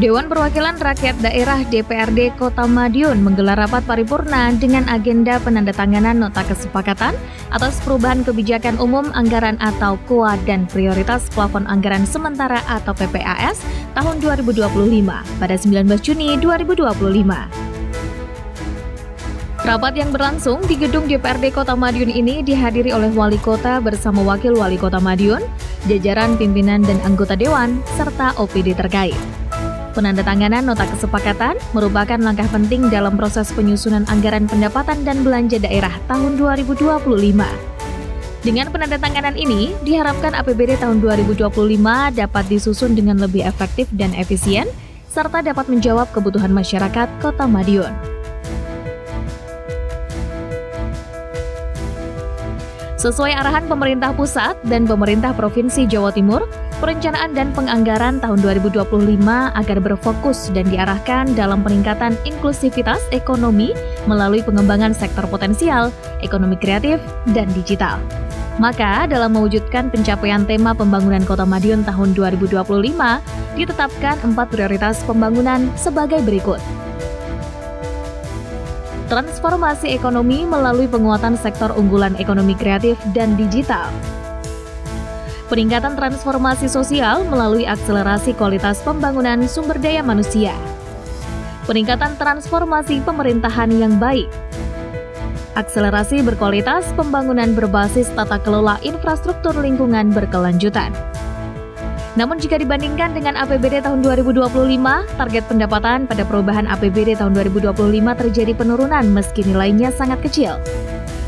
Dewan Perwakilan Rakyat Daerah DPRD Kota Madiun menggelar rapat paripurna dengan agenda penandatanganan nota kesepakatan atas perubahan kebijakan umum anggaran atau KUA dan prioritas plafon anggaran sementara atau PPAS tahun 2025 pada 19 Juni 2025. Rapat yang berlangsung di gedung DPRD Kota Madiun ini dihadiri oleh Wali Kota bersama Wakil Wali Kota Madiun, jajaran pimpinan dan anggota Dewan, serta OPD terkait. Penandatanganan nota kesepakatan merupakan langkah penting dalam proses penyusunan anggaran pendapatan dan belanja daerah tahun 2025. Dengan penandatanganan ini, diharapkan APBD tahun 2025 dapat disusun dengan lebih efektif dan efisien, serta dapat menjawab kebutuhan masyarakat Kota Madiun. Sesuai arahan pemerintah pusat dan pemerintah Provinsi Jawa Timur, perencanaan dan penganggaran tahun 2025 agar berfokus dan diarahkan dalam peningkatan inklusivitas ekonomi melalui pengembangan sektor potensial, ekonomi kreatif, dan digital. Maka, dalam mewujudkan pencapaian tema pembangunan Kota Madiun tahun 2025, ditetapkan 4 prioritas pembangunan sebagai berikut. Transformasi ekonomi melalui penguatan sektor unggulan ekonomi kreatif dan digital. Peningkatan transformasi sosial melalui akselerasi kualitas pembangunan sumber daya manusia. Peningkatan transformasi pemerintahan yang baik. Akselerasi berkualitas pembangunan berbasis tata kelola infrastruktur lingkungan berkelanjutan. Namun jika dibandingkan dengan APBD tahun 2025, target pendapatan pada perubahan APBD tahun 2025 terjadi penurunan meski nilainya sangat kecil.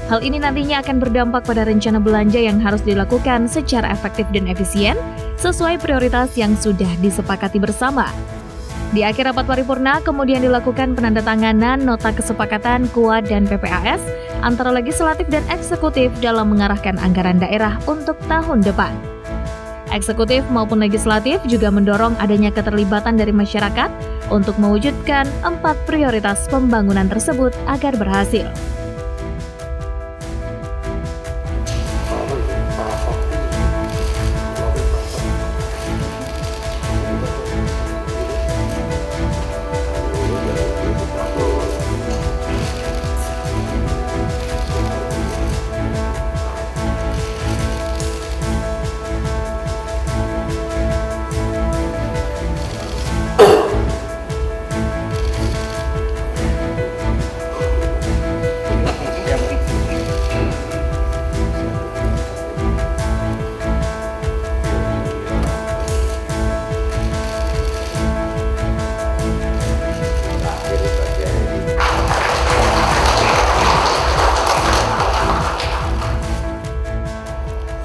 Hal ini nantinya akan berdampak pada rencana belanja yang harus dilakukan secara efektif dan efisien sesuai prioritas yang sudah disepakati bersama. Di akhir rapat paripurna kemudian dilakukan penandatanganan nota kesepakatan KUA dan PPAS antara legislatif dan eksekutif dalam mengarahkan anggaran daerah untuk tahun depan. Eksekutif maupun legislatif juga mendorong adanya keterlibatan dari masyarakat untuk mewujudkan 4 prioritas pembangunan tersebut agar berhasil.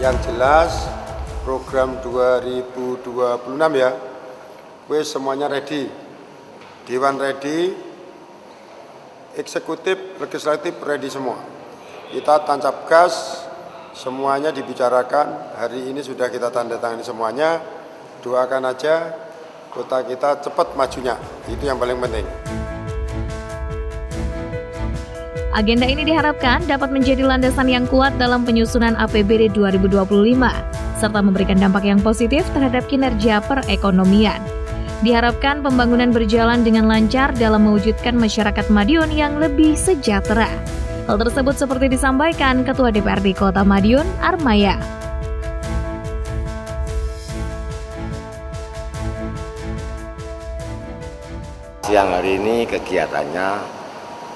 Yang jelas program 2026 ya, wes semuanya ready, Dewan ready, eksekutif, legislatif ready semua. Kita tancap gas, semuanya dibicarakan, hari ini sudah kita tanda tangani semuanya, doakan aja kota kita cepat majunya, itu yang paling penting. Agenda ini diharapkan dapat menjadi landasan yang kuat dalam penyusunan APBD 2025, serta memberikan dampak yang positif terhadap kinerja perekonomian. Diharapkan pembangunan berjalan dengan lancar dalam mewujudkan masyarakat Madiun yang lebih sejahtera. Hal tersebut seperti disampaikan Ketua DPRD Kota Madiun, Armaya. Siang hari ini kegiatannya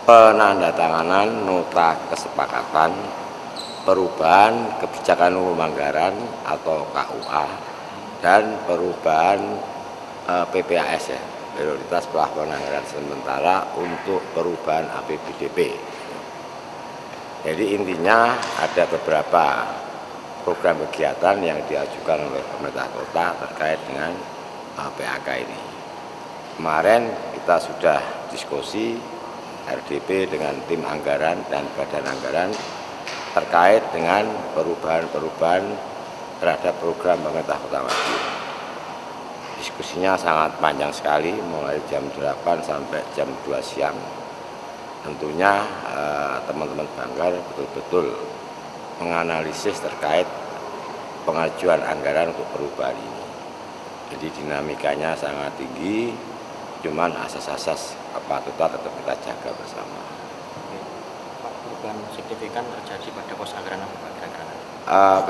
penandatanganan nota kesepakatan perubahan kebijakan umum anggaran atau KUA dan perubahan PPAS ya, prioritas plafon anggaran sementara untuk perubahan APBDP. Jadi intinya ada beberapa program kegiatan yang diajukan oleh pemerintah kota terkait dengan PAK ini. Kemarin kita sudah diskusi RDP dengan tim anggaran dan badan anggaran terkait dengan perubahan-perubahan terhadap program pemerintah Kota Madiun. Diskusinya sangat panjang sekali, mulai jam 8 sampai jam 2 siang. Tentunya teman-teman Banggar betul-betul menganalisis terkait pengajuan anggaran untuk perubahan ini. Jadi dinamikanya sangat tinggi, cuman asas-asas kepatutan tetap kita jaga bersama. Pak, perubahan signifikan terjadi pada pos anggaran apa Pak kira-kira?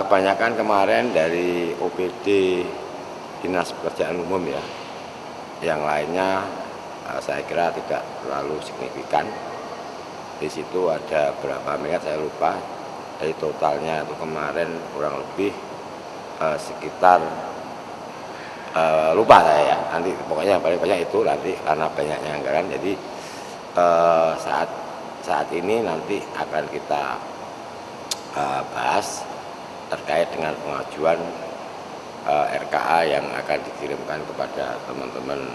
Kebanyakan kemarin dari OPD Dinas Pekerjaan Umum ya, yang lainnya saya kira tidak terlalu signifikan. Di situ ada berapa miliar saya lupa, dari totalnya itu kemarin kurang lebih sekitar lupa saya ya, nanti pokoknya paling banyak itu nanti karena banyaknya anggaran. Jadi saat ini nanti akan kita bahas terkait dengan pengajuan RKA yang akan dikirimkan kepada teman-teman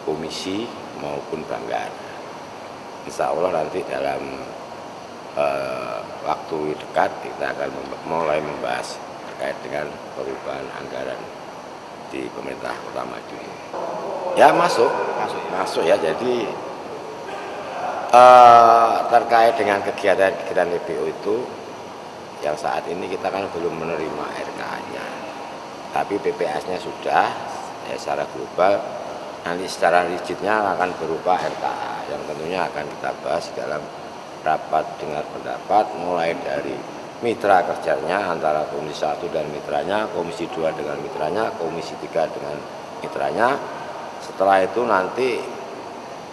komisi maupun Banggar. Insya Allah nanti dalam waktu dekat kita akan mulai membahas terkait dengan perubahan anggaran di pemerintah Kota Madiun ini. Ya masuk ya. Jadi terkait dengan kegiatan DPO itu yang saat ini kita kan belum menerima RKA-nya, tapi PPS-nya sudah ya, secara global. Nanti secara rigidnya akan berupa RKA yang tentunya akan kita bahas dalam rapat dengar pendapat, mulai dari mitra kerjanya antara Komisi 1 dan mitranya, Komisi 2 dengan mitranya, Komisi 3 dengan mitranya. Setelah itu nanti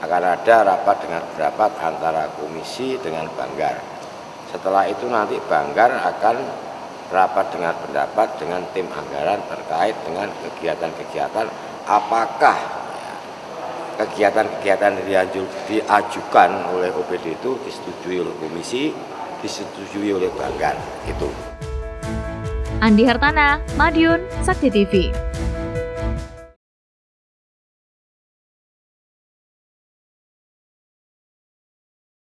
akan ada rapat dengar pendapat antara komisi dengan Banggar. Setelah itu nanti Banggar akan rapat dengar pendapat dengan tim anggaran terkait dengan kegiatan-kegiatan, apakah kegiatan-kegiatan yang diajukan oleh OPD itu disetujui oleh komisi, disetujui oleh Banggar. Itu. Andi Hartana, Madiun, Sakti TV.